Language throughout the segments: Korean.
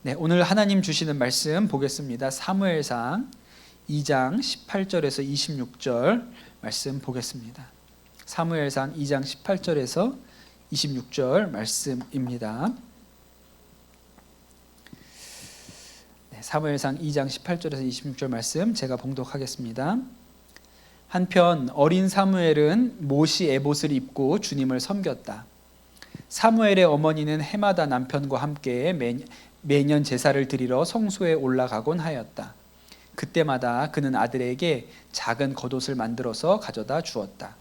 네, 오늘 하나님 주시는 말씀 보겠습니다. 사무엘상 2장 18절에서 26절 말씀 보겠습니다. 사무엘상 2장 18절에서 26절 말씀입니다. 네, 사무엘상 2장 18절에서 26절 말씀 제가 봉독하겠습니다. 한편 어린 사무엘은 못이 에봇을 입고 주님을 섬겼다. 사무엘의 어머니는 해마다 남편과 함께 매년 제사를 드리러 성소에 올라가곤 하였다. 그때마다 그는 아들에게 작은 겉옷을 만들어서 가져다 주었다.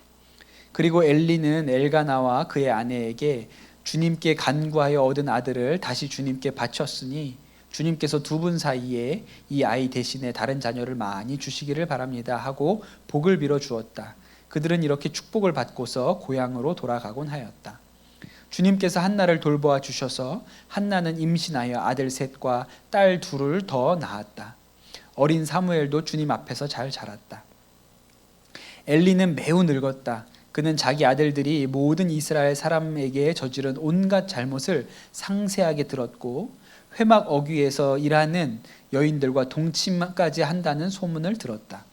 그리고 엘리는 엘가나와 그의 아내에게 주님께 간구하여 얻은 아들을 다시 주님께 바쳤으니 주님께서 두 분 사이에 이 아이 대신에 다른 자녀를 많이 주시기를 바랍니다 하고 복을 빌어 주었다. 그들은 이렇게 축복을 받고서 고향으로 돌아가곤 하였다. 주님께서 한나를 돌보아 주셔서 한나는 임신하여 아들 셋과 딸 둘을 더 낳았다. 어린 사무엘도 주님 앞에서 잘 자랐다. 엘리는 매우 늙었다. 그는 자기 아들들이 모든 이스라엘 사람에게 저지른 온갖 잘못을 상세하게 들었고 회막 어귀에서 일하는 여인들과 동침까지 한다는 소문을 들었다.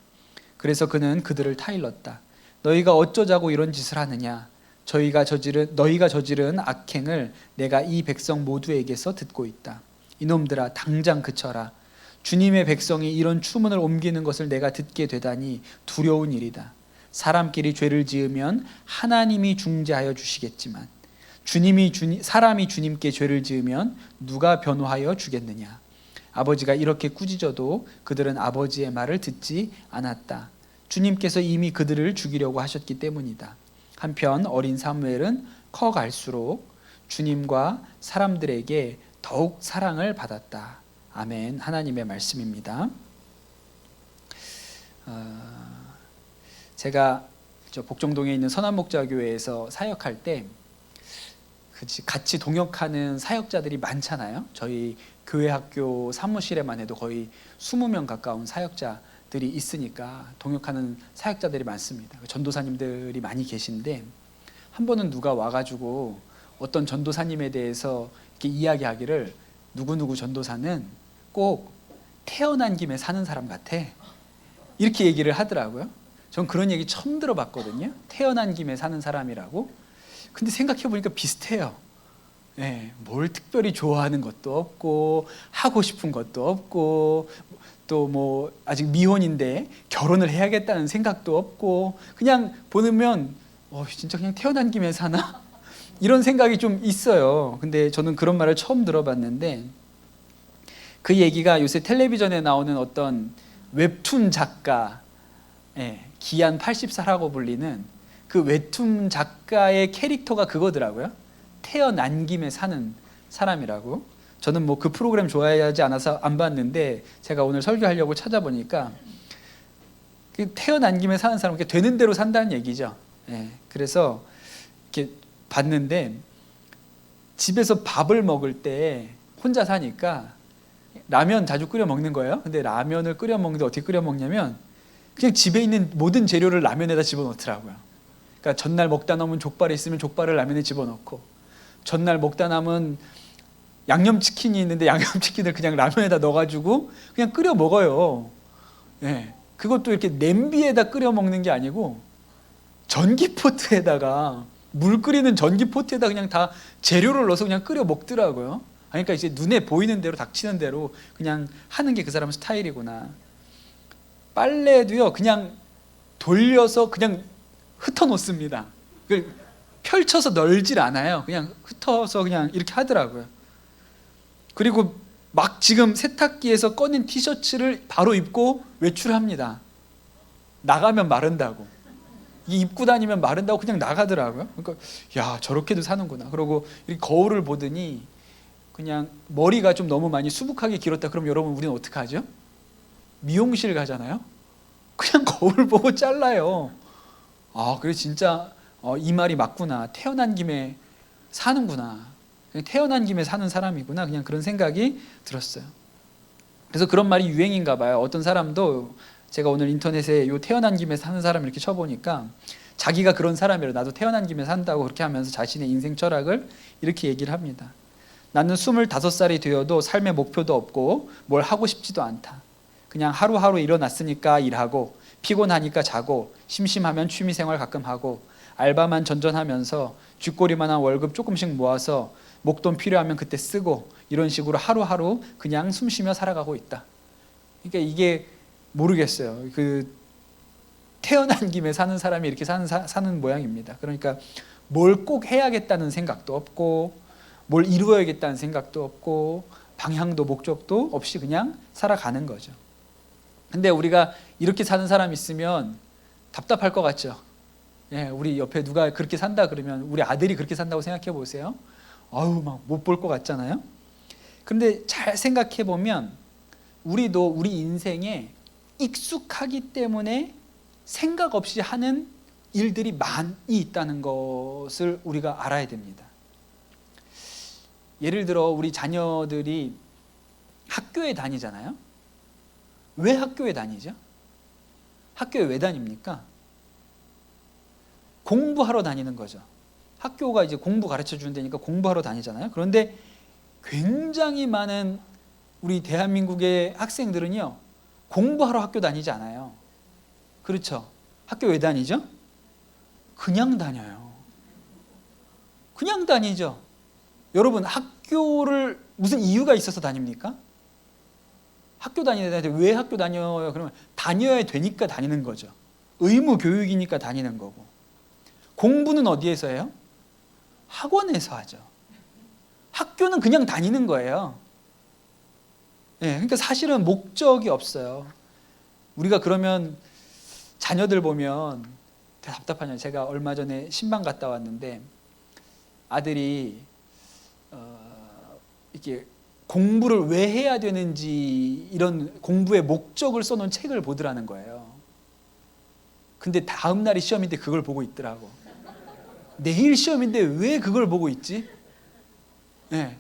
그래서 그는 그들을 타일렀다. 너희가 어쩌자고 이런 짓을 하느냐? 너희가 저지른 악행을 내가 이 백성 모두에게서 듣고 있다. 이놈들아 당장 그쳐라. 주님의 백성이 이런 추문을 옮기는 것을 내가 듣게 되다니 두려운 일이다. 사람끼리 죄를 지으면 하나님이 중재하여 주시겠지만 사람이 주님께 죄를 지으면 누가 변호하여 주겠느냐. 아버지가 이렇게 꾸짖어도 그들은 아버지의 말을 듣지 않았다. 주님께서 이미 그들을 죽이려고 하셨기 때문이다. 한편 어린 사무엘은 커갈수록 주님과 사람들에게 더욱 사랑을 받았다. 아멘. 하나님의 말씀입니다. 제가 복정동에 있는 선한목자교회에서 사역할 때 같이 동역하는 사역자들이 많잖아요. 저희 교회 학교 사무실에만 해도 거의 20명 가까운 사역자들이 있으니까 동역하는 사역자들이 많습니다. 전도사님들이 많이 계신데 한 번은 누가 와가지고 어떤 전도사님에 대해서 이렇게 이야기하기를 누구누구 전도사는 꼭 태어난 김에 사는 사람 같아 이렇게 얘기를 하더라고요. 전 그런 얘기 처음 들어봤거든요. 태어난 김에 사는 사람이라고. 근데 생각해보니까 비슷해요. 네, 뭘 특별히 좋아하는 것도 없고 하고 싶은 것도 없고 또 뭐 아직 미혼인데 결혼을 해야겠다는 생각도 없고 그냥 보면 진짜 그냥 태어난 김에 사나? 이런 생각이 좀 있어요. 근데 저는 그런 말을 처음 들어봤는데 그 얘기가 요새 텔레비전에 나오는 어떤 웹툰 작가, 기안 80살하고 불리는 그 웹툰 작가의 캐릭터가 그거더라고요. 태어난 김에 사는 사람이라고. 저는 뭐 그 프로그램 좋아하지 않아서 안 봤는데 제가 오늘 설교하려고 찾아보니까 태어난 김에 사는 사람, 되는 대로 산다는 얘기죠. 그래서 이렇게 봤는데 집에서 밥을 먹을 때 혼자 사니까 라면 자주 끓여 먹는 거예요. 근데 라면을 끓여 먹는데 어떻게 끓여 먹냐면 그냥 집에 있는 모든 재료를 라면에다 집어넣더라고요. 그러니까 전날 먹다 남은 족발이 있으면 족발을 라면에 집어넣고 전날 먹다 남은 양념치킨이 있는데 양념치킨을 그냥 라면에다 넣어가지고 그냥 끓여 먹어요. 그것도 이렇게 냄비에다 끓여 먹는 게 아니고 전기포트에다가 물 끓이는 전기포트에다 그냥 다 재료를 넣어서 그냥 끓여 먹더라고요. 그러니까 이제 눈에 보이는 대로 닥치는 대로 그냥 하는 게 그 사람 스타일이구나. 빨래도요 그냥 돌려서 그냥 흩어놓습니다. 펼쳐서 널질 않아요. 그냥 흩어서 그냥 이렇게 하더라고요. 그리고 막 지금 세탁기에서 꺼낸 티셔츠를 바로 입고 외출합니다. 나가면 마른다고. 입고 다니면 마른다고 그냥 나가더라고요. 그러니까 야 저렇게도 사는구나. 그리고 거울을 보더니 그냥 머리가 좀 너무 많이 수북하게 길었다. 그럼 여러분 우리는 어떻게 하죠? 미용실 가잖아요. 그냥 거울 보고 잘라요. 그래 진짜 이 말이 맞구나. 태어난 김에 사는구나. 태어난 김에 사는 사람이구나. 그냥 그런 생각이 들었어요. 그래서 그런 말이 유행인가 봐요. 어떤 사람도 제가 오늘 인터넷에 요 태어난 김에 사는 사람 이렇게 쳐보니까 자기가 그런 사람이라 나도 태어난 김에 산다고 그렇게 하면서 자신의 인생 철학을 이렇게 얘기를 합니다. 나는 25살이 되어도 삶의 목표도 없고 뭘 하고 싶지도 않다. 그냥 하루하루 일어났으니까 일하고 피곤하니까 자고 심심하면 취미생활 가끔 하고 알바만 전전하면서 쥐꼬리만한 월급 조금씩 모아서 목돈 필요하면 그때 쓰고 이런 식으로 하루하루 그냥 숨쉬며 살아가고 있다. 그러니까 이게 모르겠어요. 태어난 김에 사는 사람이 이렇게 사는 모양입니다. 그러니까 뭘 꼭 해야겠다는 생각도 없고 뭘 이루어야겠다는 생각도 없고 방향도 목적도 없이 그냥 살아가는 거죠. 근데 우리가 이렇게 사는 사람 있으면 답답할 것 같죠. 예, 우리 옆에 누가 그렇게 산다 그러면 우리 아들이 그렇게 산다고 생각해 보세요. 아우 막 못 볼 것 같잖아요. 그런데 잘 생각해 보면 우리도 우리 인생에 익숙하기 때문에 생각 없이 하는 일들이 많이 있다는 것을 우리가 알아야 됩니다. 예를 들어 우리 자녀들이 학교에 다니잖아요. 왜 학교에 다니죠? 학교에 왜 다닙니까? 공부하러 다니는 거죠. 학교가 이제 공부 가르쳐 주는 데니까 공부하러 다니잖아요. 그런데 굉장히 많은 우리 대한민국의 학생들은요, 공부하러 학교 다니지 않아요. 그렇죠? 학교 왜 다니죠? 그냥 다녀요. 그냥 다니죠. 여러분, 학교를 무슨 이유가 있어서 다닙니까? 학교 다니는데 왜 학교 다녀요? 그러면 다녀야 되니까 다니는 거죠. 의무 교육이니까 다니는 거고. 공부는 어디에서 해요? 학원에서 하죠. 학교는 그냥 다니는 거예요. 예, 그러니까 사실은 목적이 없어요. 우리가 그러면 자녀들 보면 답답하냐. 제가 얼마 전에 신방 갔다 왔는데 아들이 이렇게 공부를 왜 해야 되는지 이런 공부의 목적을 써놓은 책을 보더라는 거예요. 근데 다음 날이 시험인데 그걸 보고 있더라고. 내일 시험인데 왜 그걸 보고 있지? 네.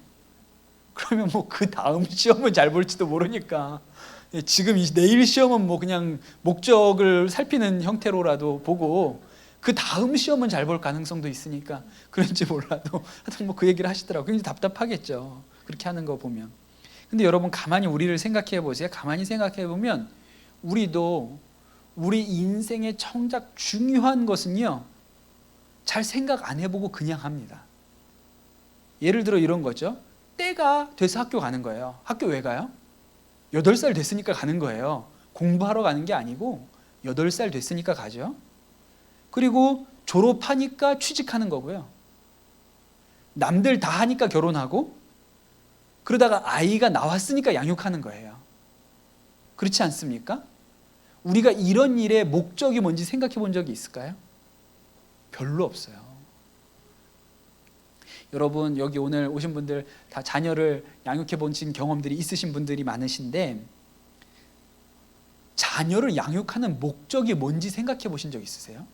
그러면 뭐 그 다음 시험은 잘 볼지도 모르니까 지금 내일 시험은 뭐 그냥 목적을 살피는 형태로라도 보고 그 다음 시험은 잘 볼 가능성도 있으니까 그런지 몰라도 하여튼 뭐 그 얘기를 하시더라고요. 굉장히 답답하겠죠. 그렇게 하는 거 보면. 근데 여러분 가만히 우리를 생각해 보세요. 가만히 생각해 보면 우리도 우리 인생의 정작 중요한 것은요, 잘 생각 안 해보고 그냥 합니다. 예를 들어 이런 거죠. 때가 돼서 학교 가는 거예요. 학교 왜 가요? 8살 됐으니까 가는 거예요. 공부하러 가는 게 아니고 8살 됐으니까 가죠. 그리고 졸업하니까 취직하는 거고요. 남들 다 하니까 결혼하고 그러다가 아이가 나왔으니까 양육하는 거예요. 그렇지 않습니까? 우리가 이런 일의 목적이 뭔지 생각해 본 적이 있을까요? 별로 없어요. 여러분 여기 오늘 오신 분들 다 자녀를 양육해 보신 경험들이 있으신 분들이 많으신데 자녀를 양육하는 목적이 뭔지 생각해 보신 적 있으세요?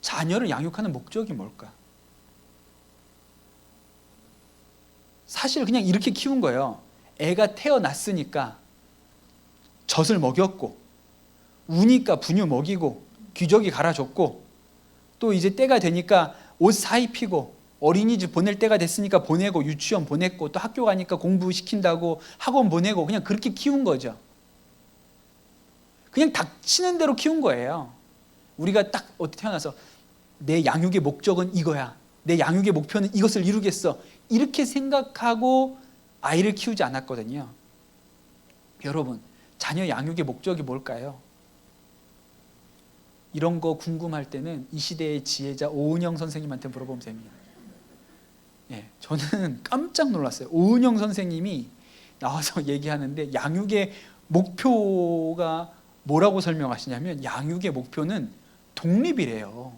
자녀를 양육하는 목적이 뭘까? 사실 그냥 이렇게 키운 거예요. 애가 태어났으니까 젖을 먹였고 우니까 분유 먹이고 기저귀 갈아줬고 또 이제 때가 되니까 옷 사입히고 어린이집 보낼 때가 됐으니까 보내고 유치원 보냈고 또 학교 가니까 공부시킨다고 학원 보내고 그냥 그렇게 키운 거죠. 그냥 닥치는 대로 키운 거예요. 우리가 딱 어떻게 태어나서 내 양육의 목적은 이거야. 내 양육의 목표는 이것을 이루겠어. 이렇게 생각하고 아이를 키우지 않았거든요. 여러분, 자녀 양육의 목적이 뭘까요? 이런 거 궁금할 때는 이 시대의 지혜자 오은영 선생님한테 물어보면 됩니다. 예, 저는 깜짝 놀랐어요. 오은영 선생님이 나와서 얘기하는데 양육의 목표가 뭐라고 설명하시냐면 양육의 목표는 독립이래요.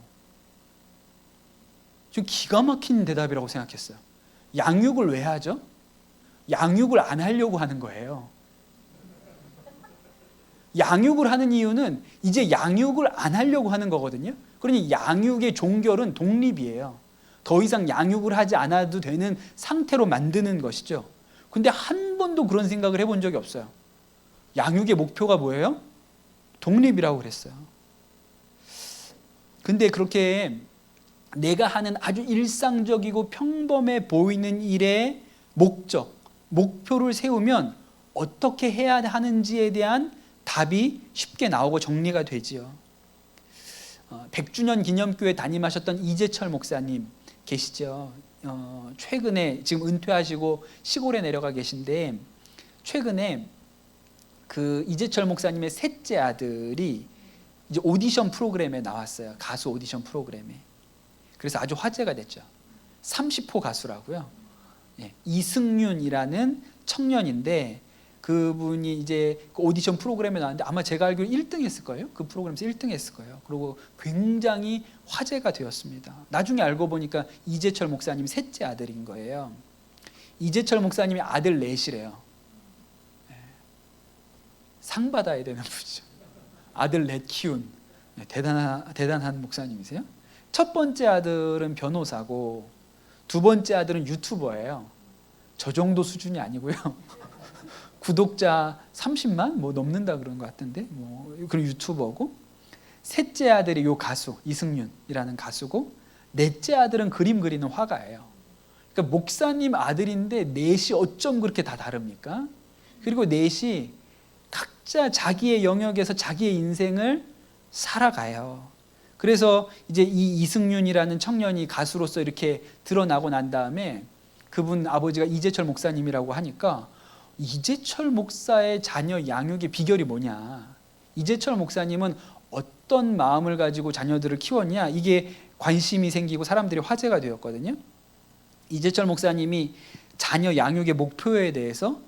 좀 기가 막힌 대답이라고 생각했어요. 양육을 왜 하죠? 양육을 안 하려고 하는 거예요. 양육을 하는 이유는 이제 양육을 안 하려고 하는 거거든요. 그러니 양육의 종결은 독립이에요. 더 이상 양육을 하지 않아도 되는 상태로 만드는 것이죠. 근데 한 번도 그런 생각을 해본 적이 없어요. 양육의 목표가 뭐예요? 독립이라고 그랬어요. 근데 그렇게 내가 하는 아주 일상적이고 평범해 보이는 일의 목적, 목표를 세우면 어떻게 해야 하는지에 대한 답이 쉽게 나오고 정리가 되지요. 100주년 기념교회 담임하셨던 이재철 목사님 계시죠. 최근에 지금 은퇴하시고 시골에 내려가 계신데, 최근에 그 이재철 목사님의 셋째 아들이 이제 오디션 프로그램에 나왔어요. 가수 오디션 프로그램에. 그래서 아주 화제가 됐죠. 30호 가수라고요. 이승윤이라는 청년인데, 그분이 이제 그 오디션 프로그램에 나왔는데 아마 제가 알기로 1등 했을 거예요. 그 프로그램에서 1등 했을 거예요. 그리고 굉장히 화제가 되었습니다. 나중에 알고 보니까 이재철 목사님 셋째 아들인 거예요. 이재철 목사님이 아들 넷이래요. 상 받아야 되는 분이죠. 아들 넷 키운 대단한 목사님이세요. 첫 번째 아들은 변호사고, 두 번째 아들은 유튜버예요. 저 정도 수준이 아니고요. 구독자 30만 뭐 넘는다 그런 것 같은데, 그런 유튜버고, 셋째 아들이 요 가수 이승윤이라는 가수고, 넷째 아들은 그림 그리는 화가예요. 그러니까 목사님 아들인데 넷이 어쩜 그렇게 다 다릅니까? 그리고 넷이 각자 자기의 영역에서 자기의 인생을 살아가요. 그래서 이제 이 이승윤이라는 청년이 가수로서 이렇게 드러나고 난 다음에 그분 아버지가 이재철 목사님이라고 하니까, 이재철 목사의 자녀 양육의 비결이 뭐냐, 이재철 목사님은 어떤 마음을 가지고 자녀들을 키웠냐, 이게 관심이 생기고 사람들이 화제가 되었거든요. 이재철 목사님이 자녀 양육의 목표에 대해서,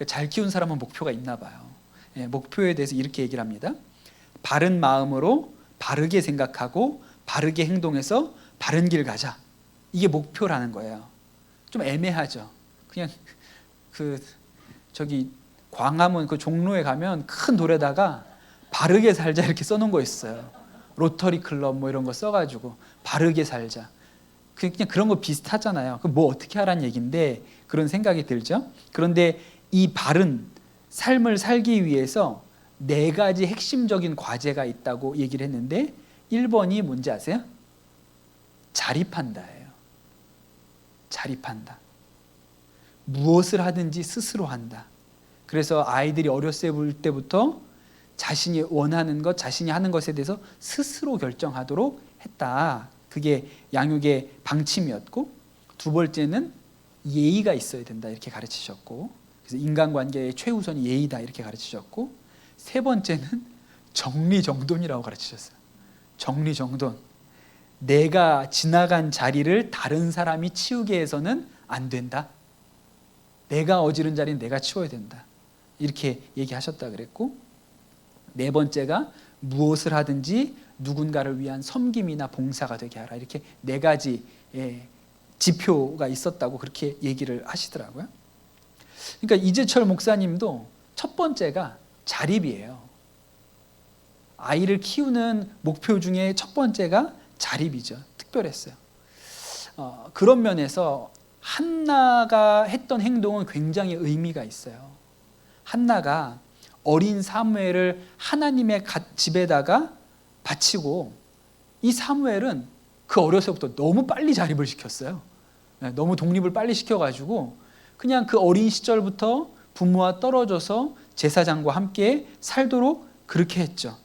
잘 키운 사람은 목표가 있나 봐요. 목표에 대해서 이렇게 얘기를 합니다. 바른 마음으로 바르게 생각하고 바르게 행동해서 바른 길 가자. 이게 목표라는 거예요. 좀 애매하죠. 그냥 저기 광화문 그 종로에 가면 큰 돌에다가 바르게 살자 이렇게 써놓은 거 있어요. 로터리 클럽 뭐 이런 거 써가지고 바르게 살자. 그냥 그런 거 비슷하잖아요. 그 뭐 어떻게 하라는 얘기인데 그런 생각이 들죠. 그런데 이 바른 삶을 살기 위해서 4가지 핵심적인 과제가 있다고 얘기를 했는데, 1번이 뭔지 아세요? 자립한다예요. 자립한다. 무엇을 하든지 스스로 한다. 그래서 아이들이 어렸을 때부터 자신이 원하는 것, 자신이 하는 것에 대해서 스스로 결정하도록 했다. 그게 양육의 방침이었고, 두 번째는 예의가 있어야 된다 이렇게 가르치셨고, 그래서 인간관계의 최우선이 예의다 이렇게 가르치셨고, 세 번째는 정리정돈이라고 가르치셨어요. 정리정돈. 내가 지나간 자리를 다른 사람이 치우게 해서는 안 된다. 내가 어지른 자리는 내가 치워야 된다. 이렇게 얘기하셨다 그랬고, 네 번째가 무엇을 하든지 누군가를 위한 섬김이나 봉사가 되게 하라. 이렇게 4가지 지표가 있었다고 그렇게 얘기를 하시더라고요. 그러니까 이재철 목사님도 첫 번째가 자립이에요. 아이를 키우는 목표 중에 첫 번째가 자립이죠. 특별했어요. 그런 면에서 한나가 했던 행동은 굉장히 의미가 있어요. 한나가 어린 사무엘을 하나님의 집에다가 바치고, 이 사무엘은 그 어려서부터 너무 빨리 자립을 시켰어요. 너무 독립을 빨리 시켜가지고 그냥 그 어린 시절부터 부모와 떨어져서 제사장과 함께 살도록 그렇게 했죠.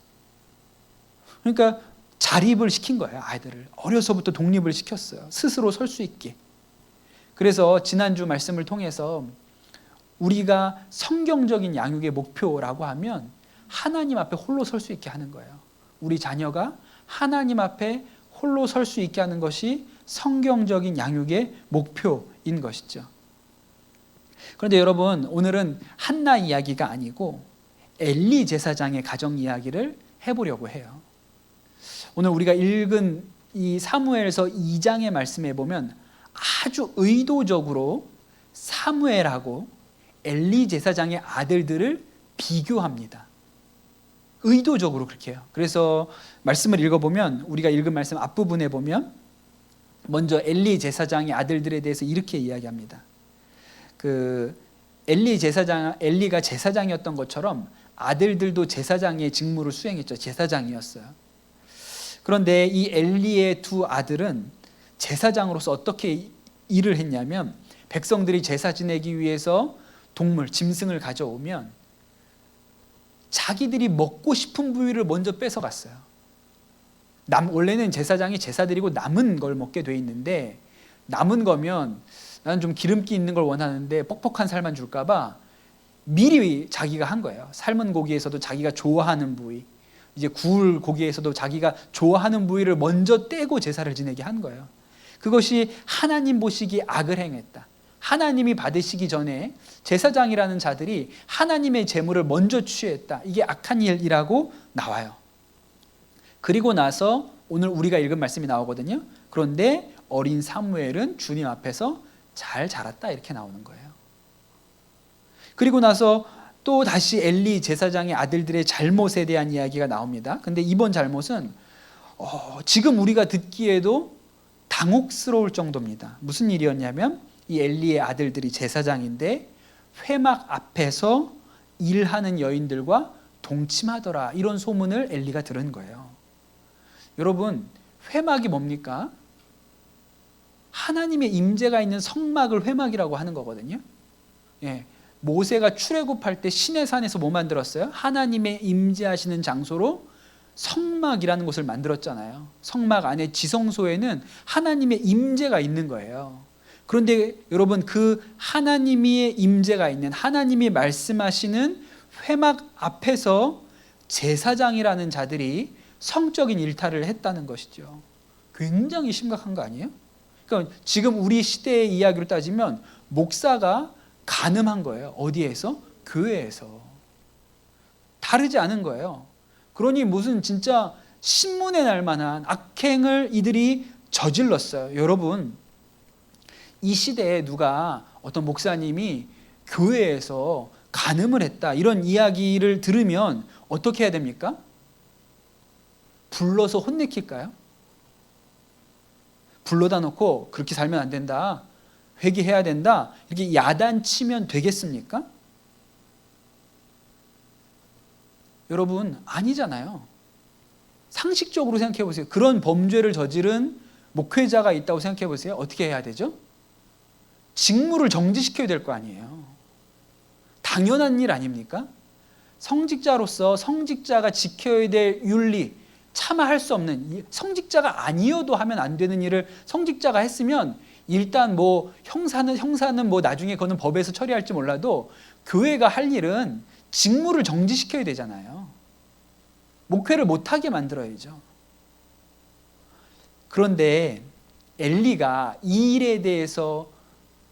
그러니까 자립을 시킨 거예요. 아이들을 어려서부터 독립을 시켰어요. 스스로 설 수 있게. 그래서 지난주 말씀을 통해서 우리가 성경적인 양육의 목표라고 하면 하나님 앞에 홀로 설 수 있게 하는 거예요. 우리 자녀가 하나님 앞에 홀로 설 수 있게 하는 것이 성경적인 양육의 목표인 것이죠. 그런데 여러분, 오늘은 한나 이야기가 아니고 엘리 제사장의 가정 이야기를 해보려고 해요. 오늘 우리가 읽은 이 사무엘서 2장의 말씀에 보면 아주 의도적으로 사무엘하고 엘리 제사장의 아들들을 비교합니다. 의도적으로 그렇게 해요. 그래서 말씀을 읽어보면, 우리가 읽은 말씀 앞부분에 보면 먼저 엘리 제사장의 아들들에 대해서 이렇게 이야기합니다. 엘리가 제사장이었던 것처럼 아들들도 제사장의 직무를 수행했죠. 제사장이었어요. 그런데 이 엘리의 두 아들은 제사장으로서 어떻게 일을 했냐면, 백성들이 제사 지내기 위해서 동물, 짐승을 가져오면 자기들이 먹고 싶은 부위를 먼저 뺏어갔어요. 원래는 제사장이 제사 드리고 남은 걸 먹게 돼 있는데, 남은 거면 나는 좀 기름기 있는 걸 원하는데 뻑뻑한 살만 줄까 봐 미리 자기가 한 거예요. 삶은 고기에서도 자기가 좋아하는 부위, 이제 구울 고기에서도 자기가 좋아하는 부위를 먼저 떼고 제사를 지내게 한 거예요. 그것이 하나님 보시기에 악을 행했다. 하나님이 받으시기 전에 제사장이라는 자들이 하나님의 제물을 먼저 취했다. 이게 악한 일이라고 나와요. 그리고 나서 오늘 우리가 읽은 말씀이 나오거든요. 그런데 어린 사무엘은 주님 앞에서 잘 자랐다, 이렇게 나오는 거예요. 그리고 나서 또 다시 엘리 제사장의 아들들의 잘못에 대한 이야기가 나옵니다. 근데 이번 잘못은 지금 우리가 듣기에도 당혹스러울 정도입니다. 무슨 일이었냐면, 이 엘리의 아들들이 제사장인데 회막 앞에서 일하는 여인들과 동침하더라, 이런 소문을 엘리가 들은 거예요. 여러분, 회막이 뭡니까? 하나님의 임재가 있는 성막을 회막이라고 하는 거거든요. 예, 모세가 출애굽할 때 시내산에서 뭐 만들었어요? 하나님의 임재하시는 장소로 성막이라는 곳을 만들었잖아요. 성막 안에 지성소에는 하나님의 임재가 있는 거예요. 그런데 여러분, 그 하나님의 임재가 있는, 하나님이 말씀하시는 회막 앞에서 제사장이라는 자들이 성적인 일탈을 했다는 것이죠. 굉장히 심각한 거 아니에요? 그러니까 지금 우리 시대의 이야기로 따지면 목사가 간음한 거예요. 어디에서? 교회에서. 다르지 않은 거예요. 그러니 무슨 진짜 신문에 날 만한 악행을 이들이 저질렀어요. 여러분, 이 시대에 누가, 어떤 목사님이 교회에서 간음을 했다, 이런 이야기를 들으면 어떻게 해야 됩니까? 불러서 혼내킬까요? 불러다 놓고 그렇게 살면 안 된다, 회개해야 된다, 이렇게 야단치면 되겠습니까? 여러분, 아니잖아요. 상식적으로 생각해 보세요. 그런 범죄를 저지른 목회자가 있다고 생각해 보세요. 어떻게 해야 되죠? 직무를 정지시켜야 될 거 아니에요. 당연한 일 아닙니까? 성직자로서 성직자가 지켜야 될 윤리, 차마 할 수 없는, 성직자가 아니어도 하면 안 되는 일을 성직자가 했으면 일단 뭐 형사는 뭐 나중에 그거는 법에서 처리할지 몰라도 교회가 할 일은 직무를 정지시켜야 되잖아요. 목회를 못하게 만들어야죠. 그런데 엘리가 이 일에 대해서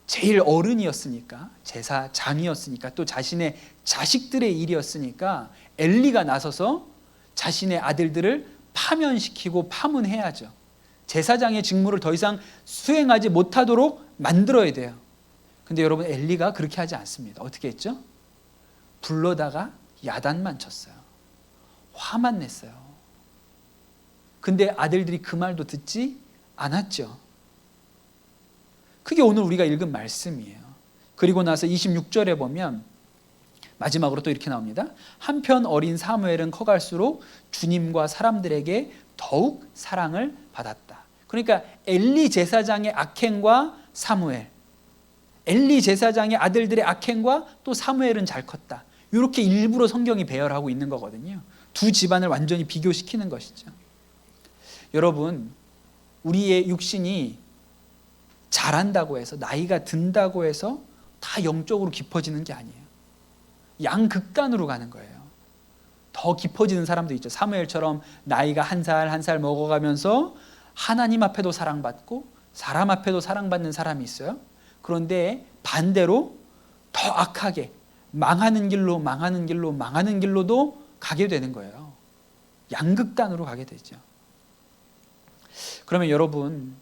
제일 어른이었으니까, 제사장이었으니까, 또 자신의 자식들의 일이었으니까 엘리가 나서서 자신의 아들들을 파면시키고 파문해야죠. 제사장의 직무를 더 이상 수행하지 못하도록 만들어야 돼요. 근데 여러분, 엘리가 그렇게 하지 않습니다. 어떻게 했죠? 불러다가 야단만 쳤어요. 화만 냈어요. 근데 아들들이 그 말도 듣지 않았죠. 그게 오늘 우리가 읽은 말씀이에요. 그리고 나서 26절에 보면 마지막으로 또 이렇게 나옵니다. 한편 어린 사무엘은 커갈수록 주님과 사람들에게 더욱 사랑을 받았다. 그러니까 엘리 제사장의 악행과 사무엘, 엘리 제사장의 아들들의 악행과 또 사무엘은 잘 컸다. 이렇게 일부러 성경이 배열하고 있는 거거든요. 두 집안을 완전히 비교시키는 것이죠. 여러분, 우리의 육신이 자란다고 해서, 나이가 든다고 해서 다 영적으로 깊어지는 게 아니에요. 양극단으로 가는 거예요. 더 깊어지는 사람도 있죠. 사무엘처럼 나이가 한 살 한 살 먹어가면서 하나님 앞에도 사랑받고 사람 앞에도 사랑받는 사람이 있어요. 그런데 반대로 더 악하게 망하는 길로도 가게 되는 거예요. 양극단으로 가게 되죠. 그러면 여러분,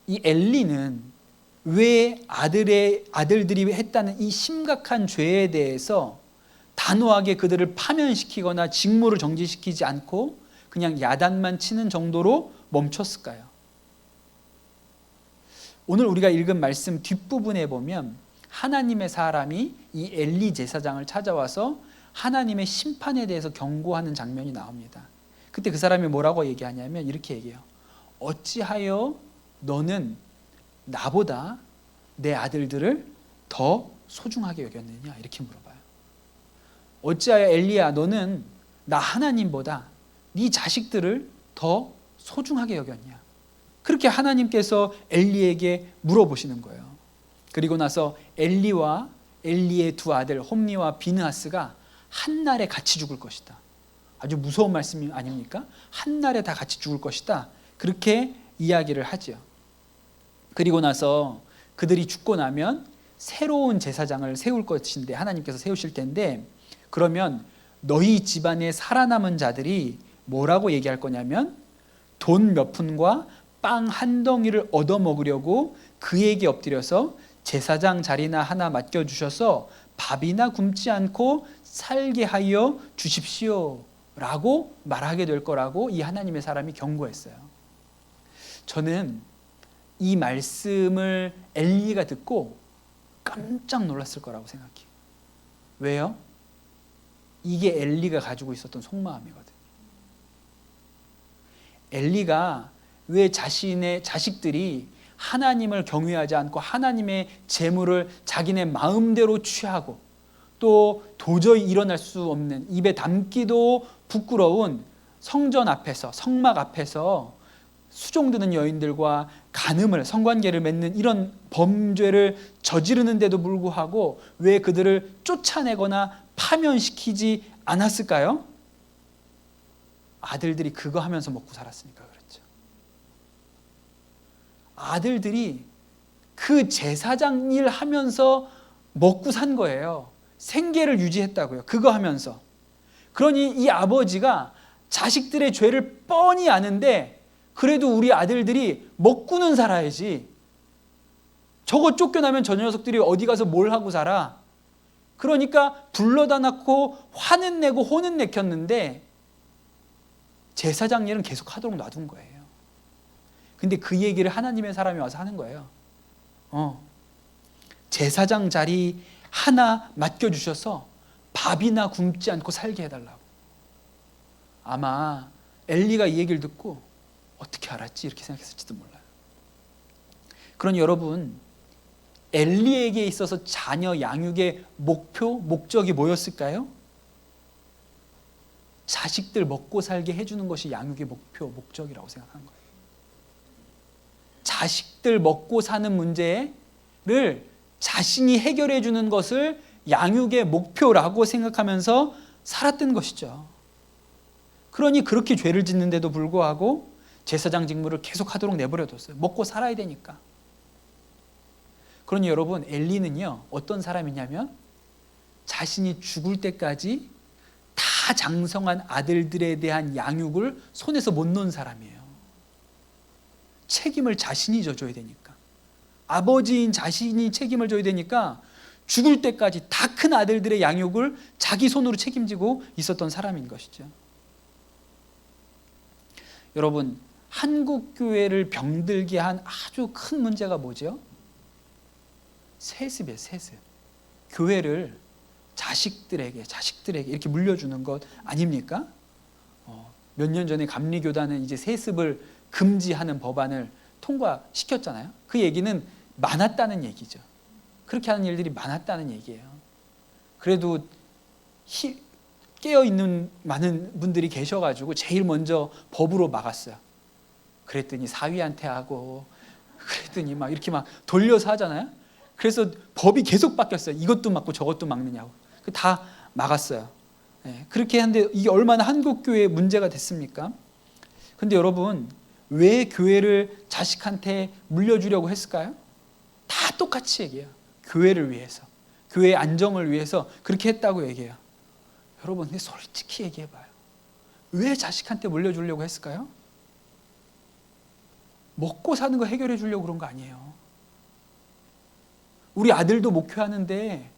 이 엘리는 왜 아들들이 했다는 이 심각한 죄에 대해서 단호하게 그들을 파면시키거나 직무를 정지시키지 않고 그냥 야단만 치는 정도로 멈췄을까요? 오늘 우리가 읽은 말씀 뒷부분에 보면 하나님의 사람이 이 엘리 제사장을 찾아와서 하나님의 심판에 대해서 경고하는 장면이 나옵니다. 그때 그 사람이 뭐라고 얘기하냐면 이렇게 얘기해요. 어찌하여 너는 나보다 내 아들들을 더 소중하게 여겼느냐 이렇게 물어봐요. 어찌하여 엘리야 너는 나 하나님보다 네 자식들을 더 소중하게 여겼냐. 그렇게 하나님께서 엘리에게 물어보시는 거예요. 그리고 나서 엘리와 엘리의 두 아들 홈리와 비느하스가 한날에 같이 죽을 것이다. 아주 무서운 말씀 아닙니까? 한날에 다 같이 죽을 것이다. 그렇게 이야기를 하죠. 그리고 나서 그들이 죽고 나면 새로운 제사장을 세울 것인데 하나님께서 세우실 텐데 그러면 너희 집안에 살아남은 자들이 뭐라고 얘기할 거냐면 돈 몇 푼과 빵 한 덩이를 얻어먹으려고 그에게 엎드려서 제사장 자리나 하나 맡겨주셔서 밥이나 굶지 않고 살게 하여 주십시오 라고 말하게 될 거라고 이 하나님의 사람이 경고했어요. 저는 이 말씀을 엘리가 듣고 깜짝 놀랐을 거라고 생각해요. 왜요? 이게 엘리가 가지고 있었던 속마음이거든요. 엘리가 왜 자신의 자식들이 하나님을 경외하지 않고 하나님의 재물을 자기네 마음대로 취하고 또 도저히 일어날 수 없는 입에 담기도 부끄러운 성전 앞에서 성막 앞에서 수종드는 여인들과 간음을 성관계를 맺는 이런 범죄를 저지르는데도 불구하고 왜 그들을 쫓아내거나 파면시키지 않았을까요? 아들들이 그거 하면서 먹고 살았으니까 그렇죠. 아들들이 그 제사장 일 하면서 먹고 산 거예요. 생계를 유지했다고요. 그거 하면서. 그러니 이 아버지가 자식들의 죄를 뻔히 아는데 그래도 우리 아들들이 먹고는 살아야지. 저거 쫓겨나면 저 녀석들이 어디 가서 뭘 하고 살아. 그러니까 불러다 놓고 화는 내고 혼은 내켰는데 제사장 일은 계속 하도록 놔둔 거예요. 근데 그 얘기를 하나님의 사람이 와서 하는 거예요. 제사장 자리 하나 맡겨주셔서 밥이나 굶지 않고 살게 해달라고. 아마 엘리가 이 얘기를 듣고 어떻게 알았지? 이렇게 생각했을지도 몰라요. 그러니 여러분, 엘리에게 있어서 자녀 양육의 목표, 목적이 뭐였을까요? 자식들 먹고 살게 해주는 것이 양육의 목표, 목적이라고 생각한 거예요. 자식들 먹고 사는 문제를 자신이 해결해 주는 것을 양육의 목표라고 생각하면서 살았던 것이죠. 그러니 그렇게 죄를 짓는데도 불구하고 제사장 직무를 계속 하도록 내버려뒀어요. 먹고 살아야 되니까. 그러니 여러분, 엘리는요 어떤 사람이냐면 자신이 죽을 때까지 다 장성한 아들들에 대한 양육을 손에서 못 놓은 사람이에요. 책임을 자신이 져줘야 되니까. 아버지인 자신이 책임을 져야 되니까 죽을 때까지 다 큰 아들들의 양육을 자기 손으로 책임지고 있었던 사람인 것이죠. 여러분, 한국 교회를 병들게 한 아주 큰 문제가 뭐죠? 세습이에요, 세습. 교회를 자식들에게 이렇게 물려주는 것 아닙니까? 몇 년 전에 감리교단은 이제 세습을 금지하는 법안을 통과시켰잖아요. 그 얘기는 많았다는 얘기죠. 그렇게 하는 일들이 많았다는 얘기예요. 그래도 깨어있는 많은 분들이 계셔가지고 제일 먼저 법으로 막았어요. 그랬더니 사위한테 하고 그랬더니 막 이렇게 막 돌려서 하잖아요. 그래서 법이 계속 바뀌었어요. 이것도 막고 저것도 막느냐고. 다 막았어요. 그렇게 하는데 이게 얼마나 한국교회의 문제가 됐습니까? 근데 여러분, 왜 교회를 자식한테 물려주려고 했을까요? 다 똑같이 얘기해요. 교회를 위해서, 교회의 안정을 위해서 그렇게 했다고 얘기해요. 여러분, 근데 솔직히 얘기해봐요. 왜 자식한테 물려주려고 했을까요? 먹고 사는 거 해결해 주려고 그런 거 아니에요. 우리 아들도 목회하는데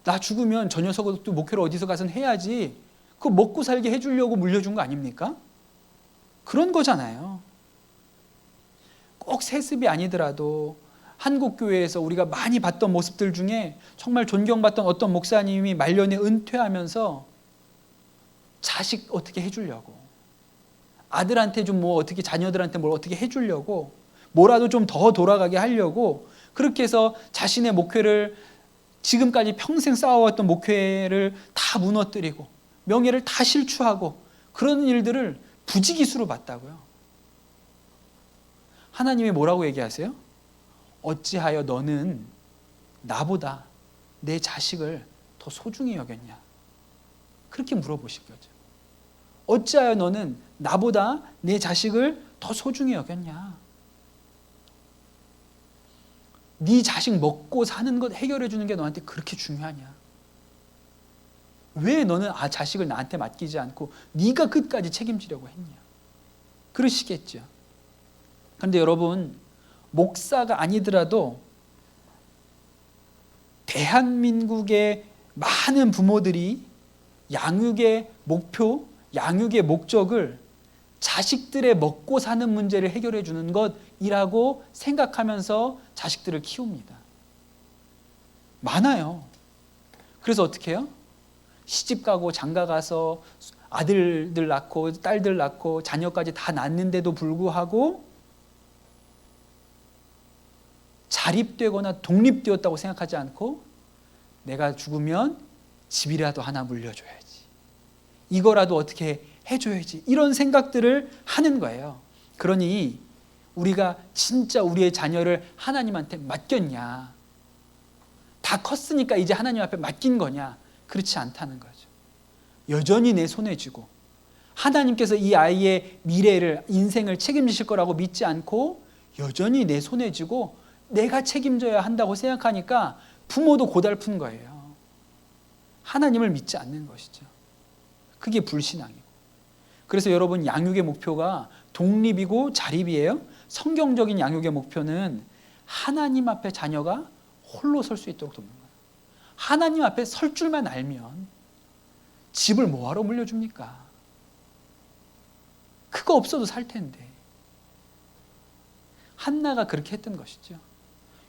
나 죽으면 저 녀석도 목회를 어디서 가서 해야지, 그거 먹고 살게 해주려고 물려준 거 아닙니까? 그런 거잖아요. 꼭 세습이 아니더라도 한국교회에서 우리가 많이 봤던 모습들 중에 정말 존경받던 어떤 목사님이 말년에 은퇴하면서 자식 어떻게 해주려고, 아들한테 좀 뭐 어떻게, 자녀들한테 뭘 어떻게 해주려고 뭐라도 좀 더 돌아가게 하려고 그렇게 해서 자신의 목회를 지금까지 평생 쌓아왔던 목회를 다 무너뜨리고 명예를 다 실추하고 그런 일들을 부지기수로 봤다고요. 하나님이 뭐라고 얘기하세요? 어찌하여 너는 나보다 내 자식을 더 소중히 여겼냐? 그렇게 물어보실 거죠. 어찌하여 너는 나보다 내 자식을 더 소중히 여겼냐? 네 자식 먹고 사는 것 해결해 주는 게 너한테 그렇게 중요하냐? 왜 너는 자식을 나한테 맡기지 않고 네가 끝까지 책임지려고 했냐? 그러시겠죠. 그런데 여러분, 목사가 아니더라도 대한민국의 많은 부모들이 양육의 목표, 양육의 목적을 자식들의 먹고 사는 문제를 해결해 주는 것이라고 생각하면서 자식들을 키웁니다. 많아요. 그래서 어떻게 해요? 시집 가고 장가 가서 아들들 낳고 딸들 낳고 자녀까지 다 낳는데도 불구하고 자립되거나 독립되었다고 생각하지 않고 내가 죽으면 집이라도 하나 물려줘야지. 이거라도 어떻게 해줘야지. 이런 생각들을 하는 거예요. 그러니 우리가 진짜 우리의 자녀를 하나님한테 맡겼냐? 다 컸으니까 이제 하나님 앞에 맡긴 거냐? 그렇지 않다는 거죠. 여전히 내 손에 쥐고 하나님께서 이 아이의 미래를, 인생을 책임지실 거라고 믿지 않고 여전히 내 손에 쥐고 내가 책임져야 한다고 생각하니까 부모도 고달픈 거예요. 하나님을 믿지 않는 것이죠. 그게 불신앙이고. 그래서 여러분, 양육의 목표가 독립이고 자립이에요. 성경적인 양육의 목표는 하나님 앞에 자녀가 홀로 설 수 있도록 돕는 거예요. 하나님 앞에 설 줄만 알면 집을 뭐하러 물려줍니까? 그거 없어도 살 텐데. 한나가 그렇게 했던 것이죠.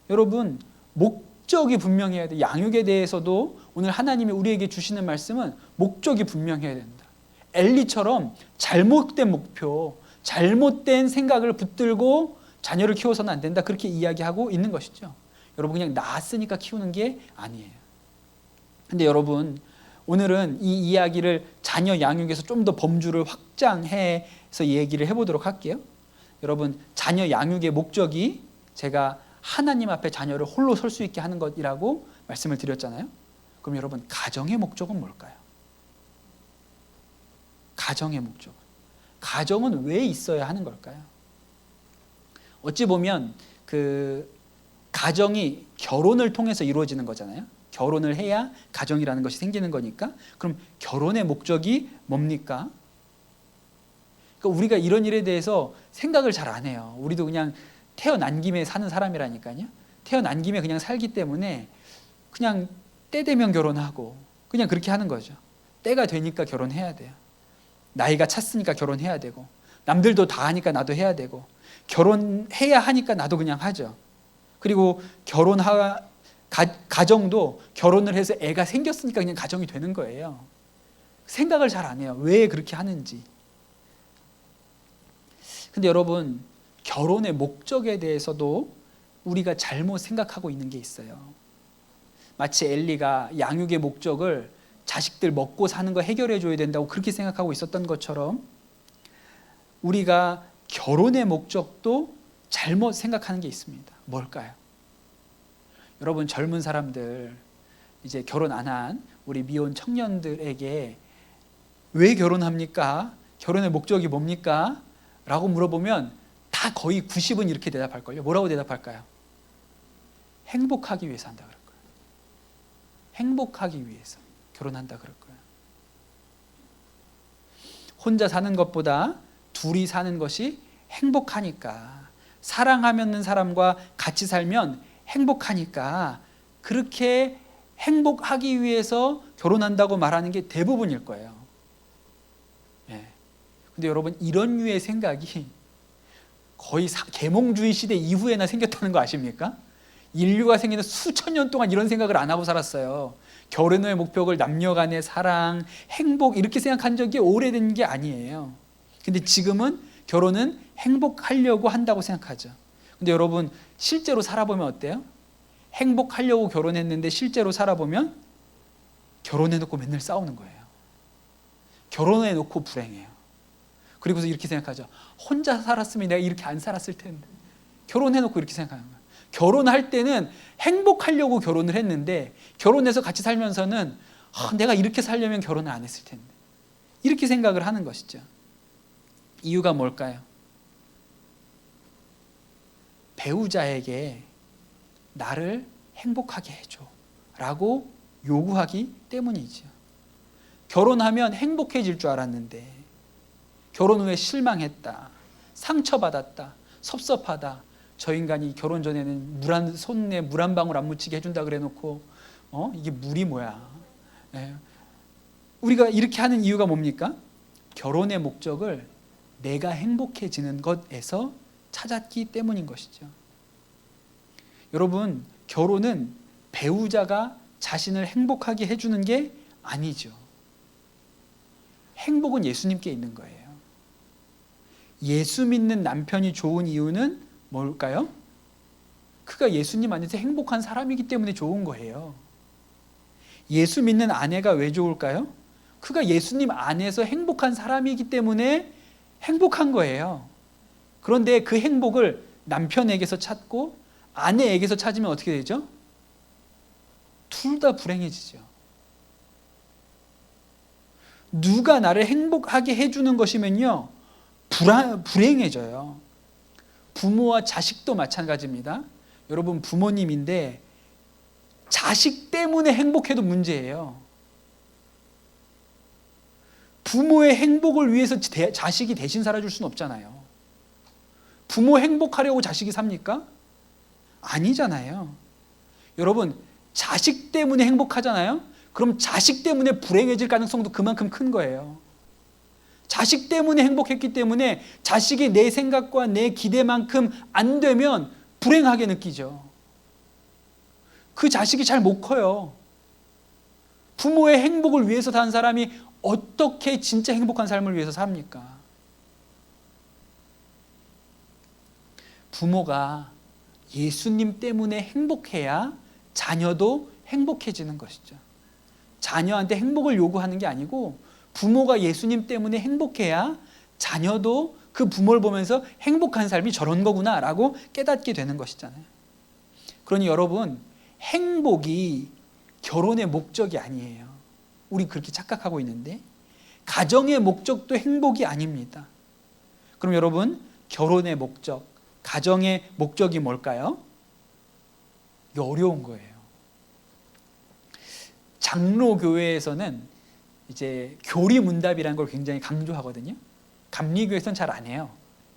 여러분, 목적이 분명해야 돼요. 양육에 대해서도 오늘 하나님이 우리에게 주시는 말씀은 목적이 분명해야 된다. 엘리처럼 잘못된 목표, 잘못된 생각을 붙들고 자녀를 키워서는 안 된다. 그렇게 이야기하고 있는 것이죠. 여러분, 그냥 낳았으니까 키우는 게 아니에요. 근데 여러분, 오늘은 이 이야기를 자녀 양육에서 좀 더 범주를 확장해서 얘기를 해보도록 할게요. 여러분, 자녀 양육의 목적이 제가 하나님 앞에 자녀를 홀로 설 수 있게 하는 것이라고 말씀을 드렸잖아요. 그럼 여러분, 가정의 목적은 뭘까요? 가정의 목적. 가정은 왜 있어야 하는 걸까요? 어찌 보면 가정이 결혼을 통해서 이루어지는 거잖아요. 결혼을 해야 가정이라는 것이 생기는 거니까. 그럼 결혼의 목적이 뭡니까? 그러니까 우리가 이런 일에 대해서 생각을 잘 안 해요. 우리도 그냥 태어난 김에 사는 사람이라니까요. 태어난 김에 그냥 살기 때문에 그냥 때 되면 결혼하고 그냥 그렇게 하는 거죠. 때가 되니까 결혼해야 돼요. 나이가 찼으니까 결혼해야 되고, 남들도 다 하니까 나도 해야 되고, 결혼해야 하니까 나도 그냥 하죠. 그리고 가정도 결혼을 해서 애가 생겼으니까 그냥 가정이 되는 거예요. 생각을 잘 안 해요. 왜 그렇게 하는지. 근데 여러분, 결혼의 목적에 대해서도 우리가 잘못 생각하고 있는 게 있어요. 마치 엘리가 양육의 목적을 자식들 먹고 사는 거 해결해 줘야 된다고 그렇게 생각하고 있었던 것처럼 우리가 결혼의 목적도 잘못 생각하는 게 있습니다. 뭘까요? 여러분, 젊은 사람들, 이제 결혼 안 한 우리 미혼 청년들에게 왜 결혼합니까? 결혼의 목적이 뭡니까? 라고 물어보면 다 거의 90은 이렇게 대답할걸요. 뭐라고 대답할까요? 행복하기 위해서 한다 그럴 거예요. 행복하기 위해서 결혼한다 그럴 거예요. 혼자 사는 것보다 둘이 사는 것이 행복하니까, 사랑하는 사람과 같이 살면 행복하니까 그렇게 행복하기 위해서 결혼한다고 말하는 게 대부분일 거예요. 근데 여러분, 이런 류의 생각이 거의 계몽주의 시대 이후에나 생겼다는 거 아십니까? 인류가 생기는 수천 년 동안 이런 생각을 안 하고 살았어요. 결혼의 목표를 남녀 간의 사랑, 행복 이렇게 생각한 적이 오래된 게 아니에요. 근데 지금은 결혼은 행복하려고 한다고 생각하죠. 근데 여러분 실제로 살아보면 어때요? 행복하려고 결혼했는데 실제로 살아보면 결혼해놓고 맨날 싸우는 거예요. 결혼해놓고 불행해요. 그리고서 이렇게 생각하죠. 혼자 살았으면 내가 이렇게 안 살았을 텐데. 결혼해놓고 이렇게 생각하는 거예요. 결혼할 때는 행복하려고 결혼을 했는데 결혼해서 같이 살면서는 내가 이렇게 살려면 결혼을 안 했을 텐데. 이렇게 생각을 하는 것이죠. 이유가 뭘까요? 배우자에게 나를 행복하게 해줘 라고 요구하기 때문이죠. 결혼하면 행복해질 줄 알았는데 결혼 후에 실망했다, 상처받았다, 섭섭하다. 저 인간이 결혼 전에는 손에 물 한 방울 안 묻히게 해준다 그래 놓고 이게 물이 뭐야. 우리가 이렇게 하는 이유가 뭡니까? 결혼의 목적을 내가 행복해지는 것에서 찾았기 때문인 것이죠. 여러분, 결혼은 배우자가 자신을 행복하게 해주는 게 아니죠. 행복은 예수님께 있는 거예요. 예수 믿는 남편이 좋은 이유는 뭘까요? 그가 예수님 안에서 행복한 사람이기 때문에 좋은 거예요. 예수 믿는 아내가 왜 좋을까요? 그가 예수님 안에서 행복한 사람이기 때문에 행복한 거예요. 그런데 그 행복을 남편에게서 찾고 아내에게서 찾으면 어떻게 되죠? 둘 다 불행해지죠. 누가 나를 행복하게 해주는 것이면요, 불행해져요. 부모와 자식도 마찬가지입니다. 여러분, 부모님인데 자식 때문에 행복해도 문제예요. 부모의 행복을 위해서 자식이 대신 살아줄 수는 없잖아요. 부모 행복하려고 자식이 삽니까? 아니잖아요. 여러분, 자식 때문에 행복하잖아요. 그럼 자식 때문에 불행해질 가능성도 그만큼 큰 거예요. 자식 때문에 행복했기 때문에 자식이 내 생각과 내 기대만큼 안 되면 불행하게 느끼죠. 그 자식이 잘 못 커요. 부모의 행복을 위해서 산 사람이 어떻게 진짜 행복한 삶을 위해서 삽니까? 부모가 예수님 때문에 행복해야 자녀도 행복해지는 것이죠. 자녀한테 행복을 요구하는 게 아니고 부모가 예수님 때문에 행복해야 자녀도 그 부모를 보면서 행복한 삶이 저런 거구나 라고 깨닫게 되는 것이잖아요. 그러니 여러분, 행복이 결혼의 목적이 아니에요. 우리 그렇게 착각하고 있는데 가정의 목적도 행복이 아닙니다. 그럼 여러분, 결혼의 목적, 가정의 목적이 뭘까요? 이게 어려운 거예요. 장로교회에서는 이제 교리문답이라는 걸 굉장히 강조하거든요. 감리교에서는 잘 안 해요.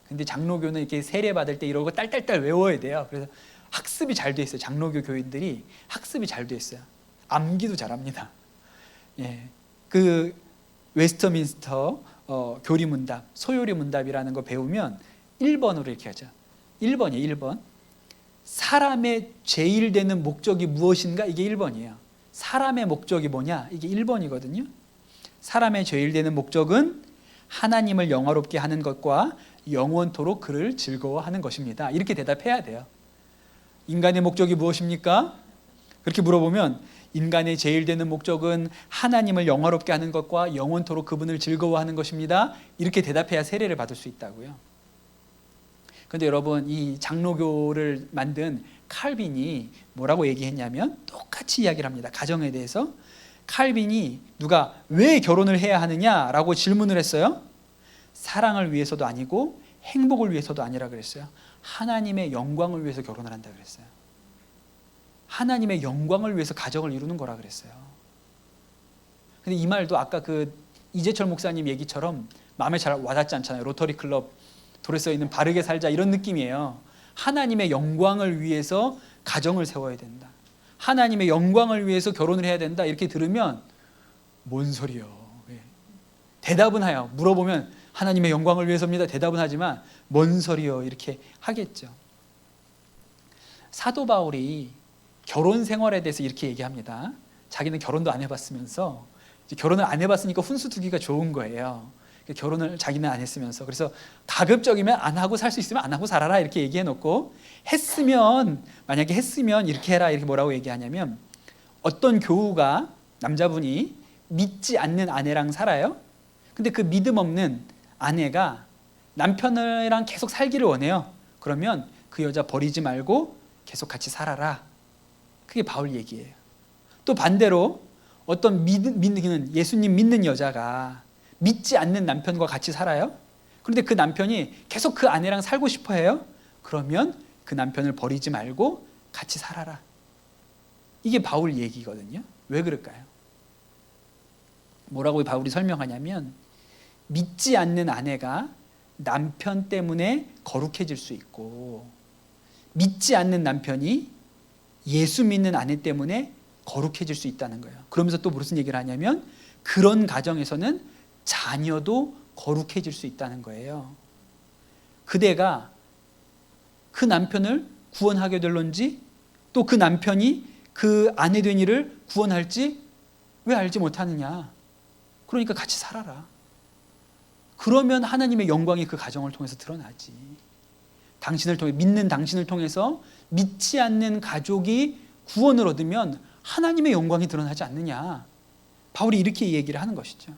근데 장로교는 이렇게 세례 받을 때 이러고 딸딸딸 외워야 돼요. 그래서 학습이 잘 돼 있어요. 장로교 교인들이 학습이 잘 돼 있어요. 암기도 잘합니다. 예, 그 웨스터민스터 교리문답, 소요리문답이라는 거 배우면 1번으로 이렇게 하죠. 1번이에요. 1번. 사람의 제일 되는 목적이 무엇인가? 이게 1번이에요. 사람의 목적이 뭐냐? 이게 1번이거든요. 사람의 제일 되는 목적은 하나님을 영화롭게 하는 것과 영원토록 그를 즐거워하는 것입니다. 이렇게 대답해야 돼요. 인간의 목적이 무엇입니까? 그렇게 물어보면 인간의 제일 되는 목적은 하나님을 영화롭게 하는 것과 영원토록 그분을 즐거워하는 것입니다. 이렇게 대답해야 세례를 받을 수 있다고요. 그런데 여러분, 이 장로교를 만든 칼빈이 뭐라고 얘기했냐면 똑같이 이야기를 합니다. 가정에 대해서. 칼빈이 누가 왜 결혼을 해야 하느냐라고 질문을 했어요. 사랑을 위해서도 아니고 행복을 위해서도 아니라 그랬어요. 하나님의 영광을 위해서 결혼을 한다 그랬어요. 하나님의 영광을 위해서 가정을 이루는 거라 그랬어요. 근데 이 말도 아까 그 이재철 목사님 얘기처럼 마음에 잘 와닿지 않잖아요. 로터리 클럽 돌에 써 있는 바르게 살자 이런 느낌이에요. 하나님의 영광을 위해서 가정을 세워야 된다. 하나님의 영광을 위해서 결혼을 해야 된다. 이렇게 들으면 뭔 소리요? 대답은 해요. 물어보면 하나님의 영광을 위해서입니다. 대답은 하지만 뭔 소리요? 이렇게 하겠죠. 사도 바울이 결혼 생활에 대해서 이렇게 얘기합니다. 자기는 결혼도 안 해봤으면서 이제 결혼을 안 해봤으니까 훈수 두기가 좋은 거예요. 결혼을 자기는 안 했으면서. 그래서 가급적이면 안 하고 살 수 있으면 안 하고 살아라 이렇게 얘기해 놓고, 만약에 했으면 이렇게 해라 이렇게 뭐라고 얘기하냐면, 어떤 교우가, 남자분이 믿지 않는 아내랑 살아요. 근데 그 믿음 없는 아내가 남편이랑 계속 살기를 원해요. 그러면 그 여자 버리지 말고 계속 같이 살아라. 그게 바울 얘기예요. 또 반대로 어떤 예수님 믿는 여자가 믿지 않는 남편과 같이 살아요. 그런데 그 남편이 계속 그 아내랑 살고 싶어 해요. 그러면 그 남편을 버리지 말고 같이 살아라. 이게 바울 얘기거든요. 왜 그럴까요? 뭐라고 바울이 설명하냐면, 믿지 않는 아내가 남편 때문에 거룩해질 수 있고, 믿지 않는 남편이 예수 믿는 아내 때문에 거룩해질 수 있다는 거예요. 그러면서 또 무슨 얘기를 하냐면, 그런 가정에서는 자녀도 거룩해질 수 있다는 거예요. 그대가 그 남편을 구원하게 될런지, 또 그 남편이 그 아내 된 이를 구원할지 왜 알지 못하느냐. 그러니까 같이 살아라. 그러면 하나님의 영광이 그 가정을 통해서 드러나지. 당신을 통해, 믿는 당신을 통해서 믿지 않는 가족이 구원을 얻으면 하나님의 영광이 드러나지 않느냐. 바울이 이렇게 얘기를 하는 것이죠.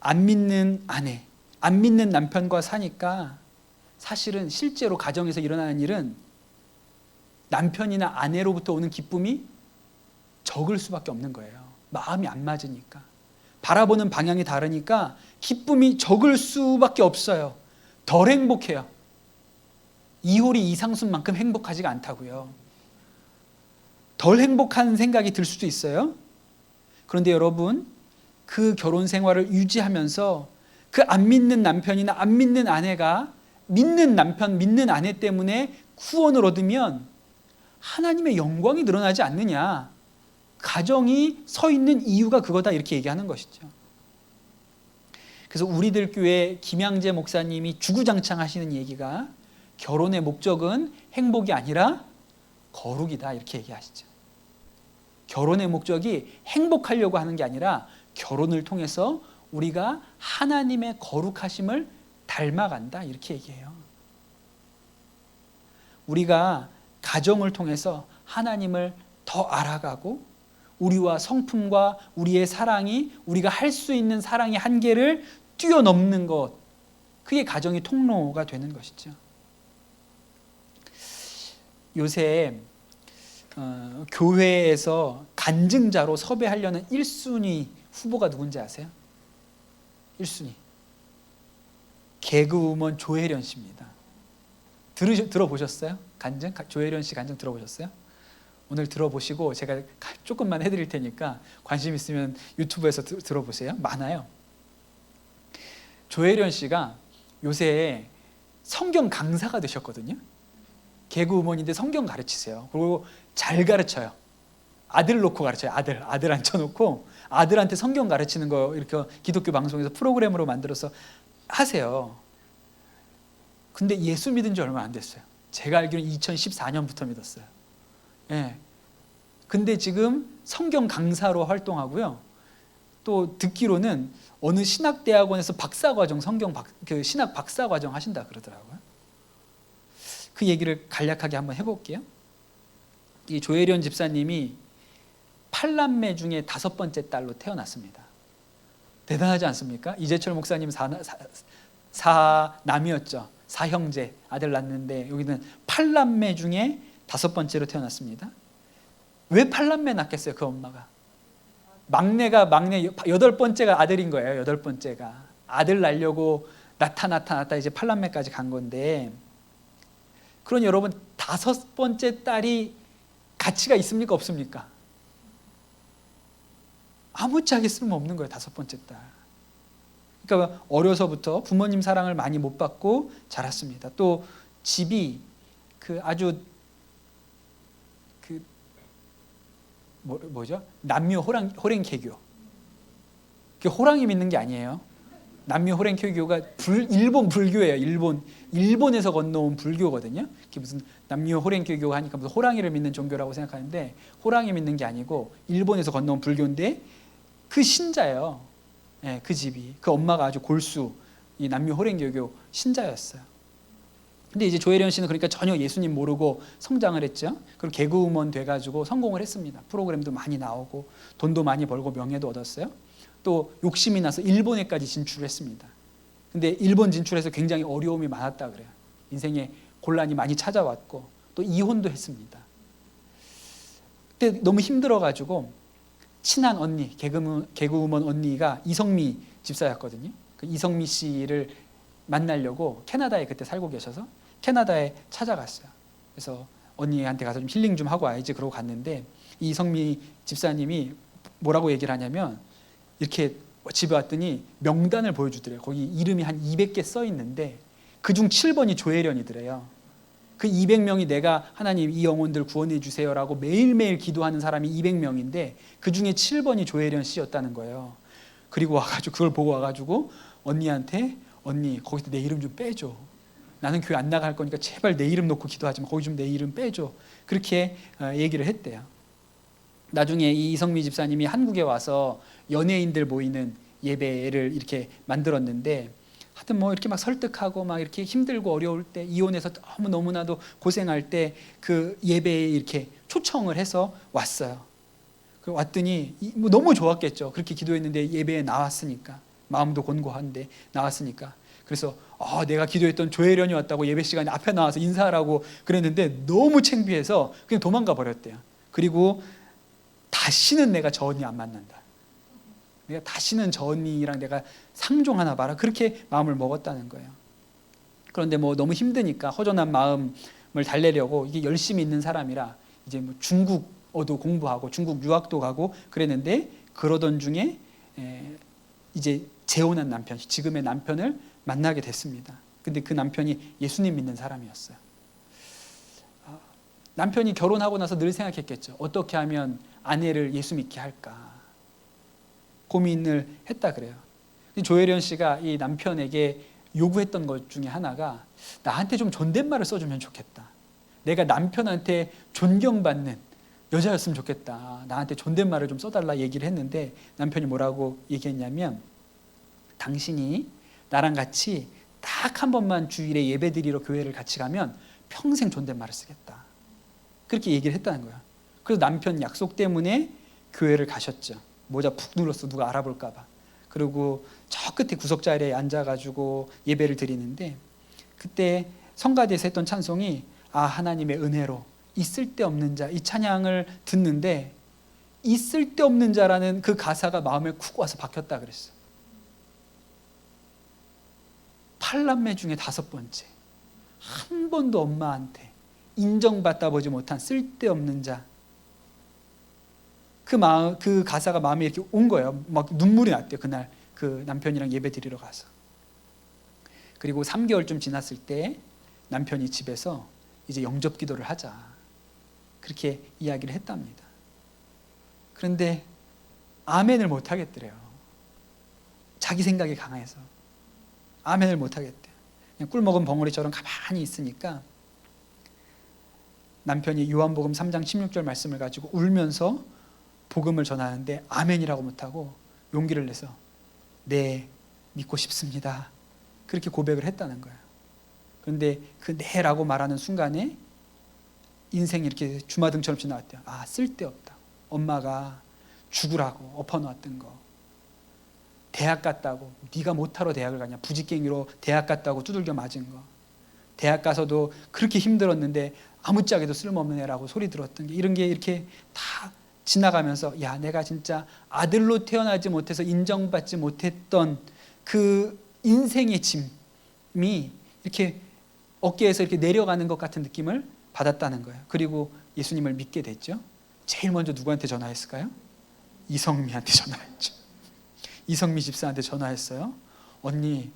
안 믿는 아내, 안 믿는 남편과 사니까 사실은 실제로 가정에서 일어나는 일은 남편이나 아내로부터 오는 기쁨이 적을 수밖에 없는 거예요. 마음이 안 맞으니까. 바라보는 방향이 다르니까 기쁨이 적을 수밖에 없어요. 덜 행복해요. 이효리 이상순만큼 행복하지가 않다고요. 덜 행복한 생각이 들 수도 있어요. 그런데 여러분, 그 결혼 생활을 유지하면서 그 안 믿는 남편이나 안 믿는 아내가 믿는 남편, 믿는 아내 때문에 구원을 얻으면 하나님의 영광이 드러나지 않느냐. 가정이 서 있는 이유가 그거다 이렇게 얘기하는 것이죠. 그래서 우리들 교회 김양재 목사님이 주구장창 하시는 얘기가, 결혼의 목적은 행복이 아니라 거룩이다 이렇게 얘기하시죠. 결혼의 목적이 행복하려고 하는 게 아니라 결혼을 통해서 우리가 하나님의 거룩하심을 닮아간다 이렇게 얘기해요. 우리가 가정을 통해서 하나님을 더 알아가고, 우리와 성품과 우리의 사랑이, 우리가 할 수 있는 사랑의 한계를 뛰어넘는 것, 그게 가정의 통로가 되는 것이죠. 요새 교회에서 간증자로 섭외하려는 1순위 후보가 누군지 아세요? 1순위 개그우먼 조혜련 씨입니다. 들어보셨어요? 간증? 조혜련 씨 간증 들어보셨어요? 오늘 들어보시고 제가 조금만 해드릴 테니까 관심 있으면 유튜브에서 들어보세요. 많아요. 조혜련 씨가 요새 성경 강사가 되셨거든요. 개그우먼인데 성경 가르치세요. 그리고 잘 가르쳐요. 아들 놓고 가르쳐요. 아들 앉혀놓고 아들한테 성경 가르치는 거 이렇게 기독교 방송에서 프로그램으로 만들어서 하세요. 근데 예수 믿은 지 얼마 안 됐어요. 제가 알기로는 2014년부터 믿었어요. 예. 근데 지금 성경 강사로 활동하고요. 또 듣기로는 어느 신학대학원에서 박사과정, 신학 박사과정 하신다 그러더라고요. 그 얘기를 간략하게 한번 해볼게요. 이 조혜련 집사님이 8남매 중에 5번째 딸로 태어났습니다. 대단하지 않습니까? 이재철 목사님 4남이었죠. 4형제 아들 낳는데 여기는 8남매 중에 5번째로 태어났습니다. 왜 8남매 낳겠어요? 그 엄마가. 막내 8번째가 아들인 거예요. 8번째가. 아들 낳으려고 낳다 이제 8남매까지 간 건데, 그러니 여러분 5번째 딸이 가치가 있습니까? 없습니까? 아무짝에 쓸모없는 거예요. 5번째 딸. 그러니까 어려서부터 부모님 사랑을 많이 못 받고 자랐습니다. 또 집이 아주 뭐죠? 남묘 호랭 개교. 그 호랑이 믿는 게 아니에요. 남묘 호랭 개교가 일본 불교예요. 일본에서 건너온 불교거든요. 그게 무슨 남묘 호랭 개교 하니까 무슨 호랑이를 믿는 종교라고 생각하는데, 호랑이 믿는 게 아니고 일본에서 건너온 불교인데 그 신자예요. 예, 그 집이. 그 엄마가 아주 골수 이 남미 호랭교교 신자였어요. 근데 이제 조혜련 씨는 그러니까 전혀 예수님 모르고 성장을 했죠. 그리고 개그우먼 돼가지고 성공을 했습니다. 프로그램도 많이 나오고 돈도 많이 벌고 명예도 얻었어요. 또 욕심이 나서 일본에까지 진출을 했습니다. 근데 일본 진출해서 굉장히 어려움이 많았다 그래요. 인생에 곤란이 많이 찾아왔고 또 이혼도 했습니다. 그때 너무 힘들어가지고 친한 언니, 개그우먼 언니가 이성미 집사였거든요. 그 이성미 씨를 만나려고 캐나다에 그때 살고 계셔서 캐나다에 찾아갔어요. 그래서 언니한테 가서 좀 힐링 좀 하고 와야지 그러고 갔는데 이 이성미 집사님이 뭐라고 얘기를 하냐면 이렇게 집에 왔더니 명단을 보여주더래요. 거기 이름이 한 200개 써 있는데 그중 7번이 조혜련이더래요. 그 200명이 내가 하나님 이 영혼들 구원해 주세요라고 매일매일 기도하는 사람이 200명인데 그 중에 7번이 조혜련 씨였다는 거예요. 그리고 와가지고 그걸 보고 와가지고 언니한테 언니 거기서 내 이름 좀 빼줘. 나는 교회 안 나갈 거니까 제발 내 이름 놓고 기도하지 마. 거기 좀 내 이름 빼줘. 그렇게 얘기를 했대요. 나중에 이 이성미 집사님이 한국에 와서 연예인들 모이는 예배를 이렇게 만들었는데 하여튼 뭐 이렇게 막 설득하고 막 이렇게 힘들고 어려울 때 이혼해서 너무나도 고생할 때 그 예배에 이렇게 초청을 해서 왔어요. 그 왔더니 뭐 너무 좋았겠죠. 그렇게 기도했는데 예배에 나왔으니까 마음도 곤고한데 나왔으니까 그래서 내가 기도했던 조혜련이 왔다고 예배 시간에 앞에 나와서 인사하라고 그랬는데 너무 창피해서 그냥 도망가 버렸대요. 그리고 다시는 내가 저 언니 안 만난다. 내가 다시는 저 언니랑 내가 상종하나 봐라. 그렇게 마음을 먹었다는 거예요. 그런데 뭐 너무 힘드니까 허전한 마음을 달래려고 이게 열심히 있는 사람이라 이제 뭐 중국어도 공부하고 중국 유학도 가고 그랬는데 그러던 중에 이제 재혼한 남편, 지금의 남편을 만나게 됐습니다. 근데 그 남편이 예수님 믿는 사람이었어요. 남편이 결혼하고 나서 늘 생각했겠죠. 어떻게 하면 아내를 예수 믿게 할까 고민을 했다 그래요. 조혜련 씨가 이 남편에게 요구했던 것 중에 하나가 나한테 좀 존댓말을 써주면 좋겠다. 내가 남편한테 존경받는 여자였으면 좋겠다. 나한테 존댓말을 좀 써달라 얘기를 했는데 남편이 뭐라고 얘기했냐면 당신이 나랑 같이 딱 한 번만 주일에 예배드리러 교회를 같이 가면 평생 존댓말을 쓰겠다. 그렇게 얘기를 했다는 거야. 그래서 남편 약속 때문에 교회를 가셨죠. 모자 푹 눌렀어. 누가 알아볼까 봐. 그리고 저 끝에 구석자리에 앉아가지고 예배를 드리는데 그때 성가대에서 했던 찬송이 하나님의 은혜로 있을 데 없는 자 이 찬양을 듣는데 있을 데 없는 자라는 그 가사가 마음에 쿡 와서 박혔다 그랬어. 8남매 중에 5번째 한 번도 엄마한테 인정받다 보지 못한 쓸데없는 자. 그 가사가 마음에 이렇게 온 거예요. 막 눈물이 났대요. 그날 그 남편이랑 예배 드리러 가서. 그리고 3개월쯤 지났을 때 남편이 집에서 이제 영접 기도를 하자. 그렇게 이야기를 했답니다. 그런데 아멘을 못 하겠더래요. 자기 생각이 강해서. 아멘을 못 하겠대요. 그냥 꿀먹은 벙어리처럼 가만히 있으니까 남편이 요한복음 3장 16절 말씀을 가지고 울면서 복음을 전하는데 아멘이라고 못하고 용기를 내서 네 믿고 싶습니다. 그렇게 고백을 했다는 거예요. 그런데 그 네라고 말하는 순간에 인생이 이렇게 주마등처럼 지나왔대요. 쓸데없다. 엄마가 죽으라고 엎어놓았던 거. 대학 갔다고 네가 못하러 대학을 가냐. 부지깽이로 대학 갔다고 두들겨 맞은 거. 대학 가서도 그렇게 힘들었는데 아무짝에도 쓸모없는 애라고 소리 들었던 게 이런 게 이렇게 다 지나가면서 내가 진짜 아들로 태어나지 못해서 인정받지 못했던 그 인생의 짐이 이렇게 어깨에서 이렇게 내려가는 것 같은 느낌을 받았다는 거예요. 그리고 예수님을 믿게 됐죠. 제일 먼저 누구한테 전화했을까요? 이성미한테 전화했죠. 이성미 집사한테 전화했어요. 언니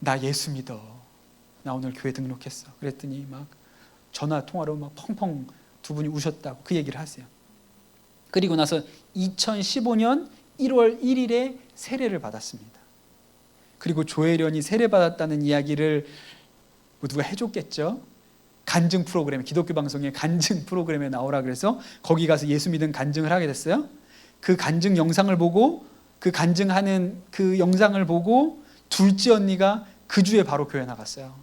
나 예수 믿어. 나 오늘 교회 등록했어. 그랬더니 막 전화 통화로 막 펑펑 두 분이 우셨다고 그 얘기를 하세요. 그리고 나서 2015년 1월 1일에 세례를 받았습니다. 그리고 조혜련이 세례받았다는 이야기를 누가 해줬겠죠. 간증 프로그램, 기독교 방송의 간증 프로그램에 나오라 그래서 거기 가서 예수 믿은 간증을 하게 됐어요. 그 간증 영상을 보고 그 간증하는 그 영상을 보고 둘째 언니가 그 주에 바로 교회 나갔어요.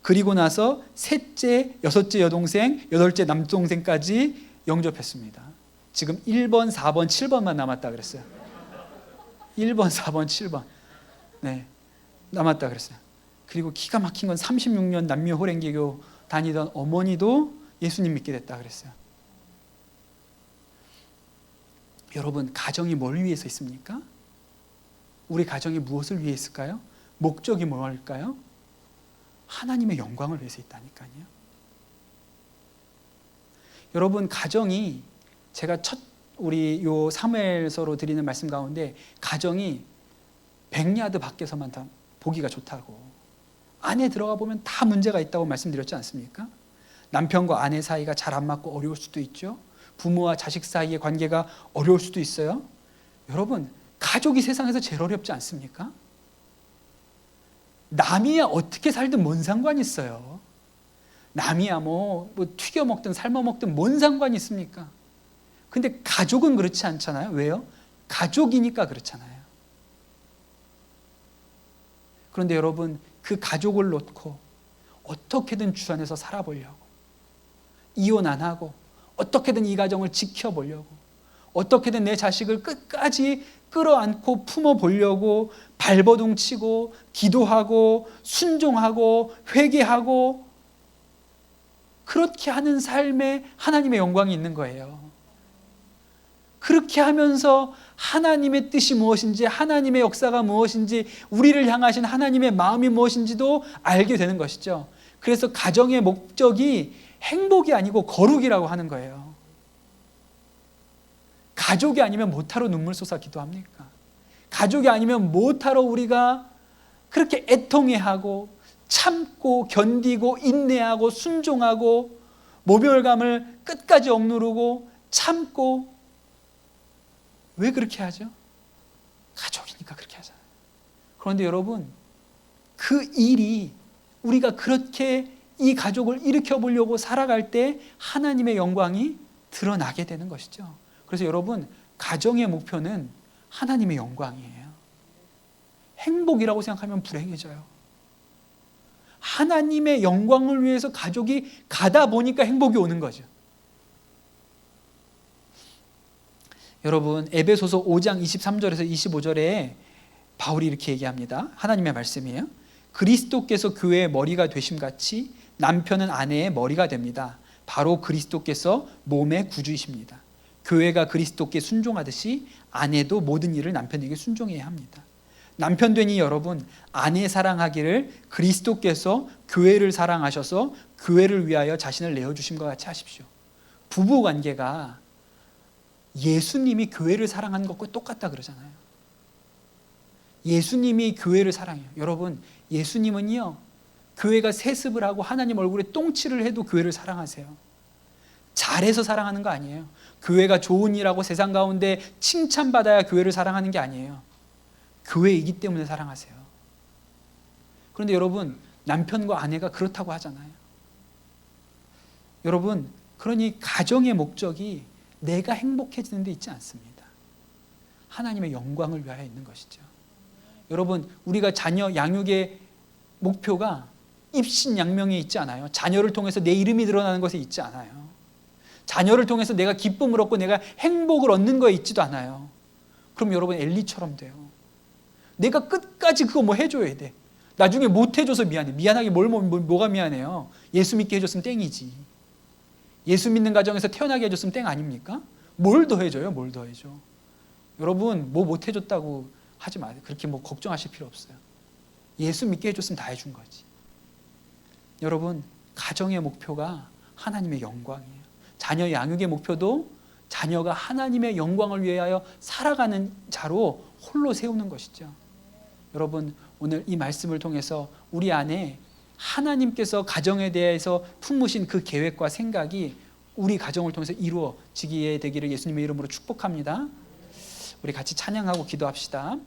그리고 나서 셋째, 여섯째 여동생, 여덟째 남동생까지 영접했습니다. 지금 1번, 4번, 7번만 남았다 그랬어요. 1번, 4번, 7번. 네, 남았다 그랬어요. 그리고 기가 막힌 건 36년 남녀 호랭개교 다니던 어머니도 예수님 믿게 됐다 그랬어요. 여러분, 가정이 뭘 위해서 있습니까? 우리 가정이 무엇을 위해 있을까요? 목적이 뭘까요? 하나님의 영광을 위해서 있다니까요. 여러분, 가정이, 제가 우리 요 사무엘서로 드리는 말씀 가운데 가정이 100야드 밖에서만 다 보기가 좋다고, 안에 들어가 보면 다 문제가 있다고 말씀드렸지 않습니까? 남편과 아내 사이가 잘 안 맞고 어려울 수도 있죠. 부모와 자식 사이의 관계가 어려울 수도 있어요. 여러분, 가족이 세상에서 제일 어렵지 않습니까? 남이야 어떻게 살든 뭔 상관이 있어요. 남이야 뭐 튀겨 먹든 삶아 먹든 뭔 상관이 있습니까? 근데 가족은 그렇지 않잖아요. 왜요? 가족이니까 그렇잖아요. 그런데 여러분, 그 가족을 놓고 어떻게든 주 안에서 살아보려고, 이혼 안 하고 어떻게든 이 가정을 지켜보려고, 어떻게든 내 자식을 끝까지 끌어안고 품어보려고 발버둥 치고 기도하고 순종하고 회개하고, 그렇게 하는 삶에 하나님의 영광이 있는 거예요. 그렇게 하면서 하나님의 뜻이 무엇인지, 하나님의 역사가 무엇인지, 우리를 향하신 하나님의 마음이 무엇인지도 알게 되는 것이죠. 그래서 가정의 목적이 행복이 아니고 거룩이라고 하는 거예요. 가족이 아니면 못하러 눈물 쏟아 기도합니까? 가족이 아니면 못하러 우리가 그렇게 애통해하고 참고 견디고 인내하고 순종하고 모멸감을 끝까지 억누르고 참고, 왜 그렇게 하죠? 가족이니까 그렇게 하잖아요. 그런데 여러분, 그 일이 우리가 그렇게 이 가족을 일으켜 보려고 살아갈 때 하나님의 영광이 드러나게 되는 것이죠. 그래서 여러분, 가정의 목표는 하나님의 영광이에요. 행복이라고 생각하면 불행해져요. 하나님의 영광을 위해서 가족이 가다 보니까 행복이 오는 거죠. 여러분, 에베소서 5장 23절에서 25절에 바울이 이렇게 얘기합니다. 하나님의 말씀이에요. 그리스도께서 교회의 머리가 되심같이 남편은 아내의 머리가 됩니다. 바로 그리스도께서 몸의 구주이십니다. 교회가 그리스도께 순종하듯이 아내도 모든 일을 남편에게 순종해야 합니다. 남편 되니 여러분, 아내 사랑하기를 그리스도께서 교회를 사랑하셔서 교회를 위하여 자신을 내어주심과 같이 하십시오. 부부 관계가 예수님이 교회를 사랑하는 것과 똑같다 그러잖아요. 예수님이 교회를 사랑해요. 여러분, 예수님은요, 교회가 세습을 하고 하나님 얼굴에 똥칠을 해도 교회를 사랑하세요. 잘해서 사랑하는 거 아니에요. 교회가 좋은 일하고 세상 가운데 칭찬받아야 교회를 사랑하는 게 아니에요. 교회이기 때문에 사랑하세요. 그런데 여러분, 남편과 아내가 그렇다고 하잖아요. 여러분, 그러니 가정의 목적이 내가 행복해지는 데 있지 않습니다. 하나님의 영광을 위하여 있는 것이죠. 여러분, 우리가 자녀 양육의 목표가 입신양명에 있지 않아요. 자녀를 통해서 내 이름이 드러나는 것에 있지 않아요. 자녀를 통해서 내가 기쁨을 얻고 내가 행복을 얻는 거에 있지도 않아요. 그럼 여러분, 엘리처럼 돼요. 내가 끝까지 그거 뭐 해줘야 돼. 나중에 못 해줘서 미안해. 미안하게 뭐가 미안해요. 예수 믿게 해줬으면 땡이지. 예수 믿는 가정에서 태어나게 해줬으면 땡 아닙니까? 뭘 더 해줘요? 뭘 더 해줘? 여러분, 뭐 못 해줬다고 하지 마세요. 그렇게 뭐 걱정하실 필요 없어요. 예수 믿게 해줬으면 다 해준 거지. 여러분, 가정의 목표가 하나님의 영광이에요. 자녀 양육의 목표도 자녀가 하나님의 영광을 위하여 살아가는 자로 홀로 세우는 것이죠. 여러분, 오늘 이 말씀을 통해서 우리 안에 하나님께서 가정에 대해서 품으신 그 계획과 생각이 우리 가정을 통해서 이루어지게 되기를 예수님의 이름으로 축복합니다. 우리 같이 찬양하고 기도합시다.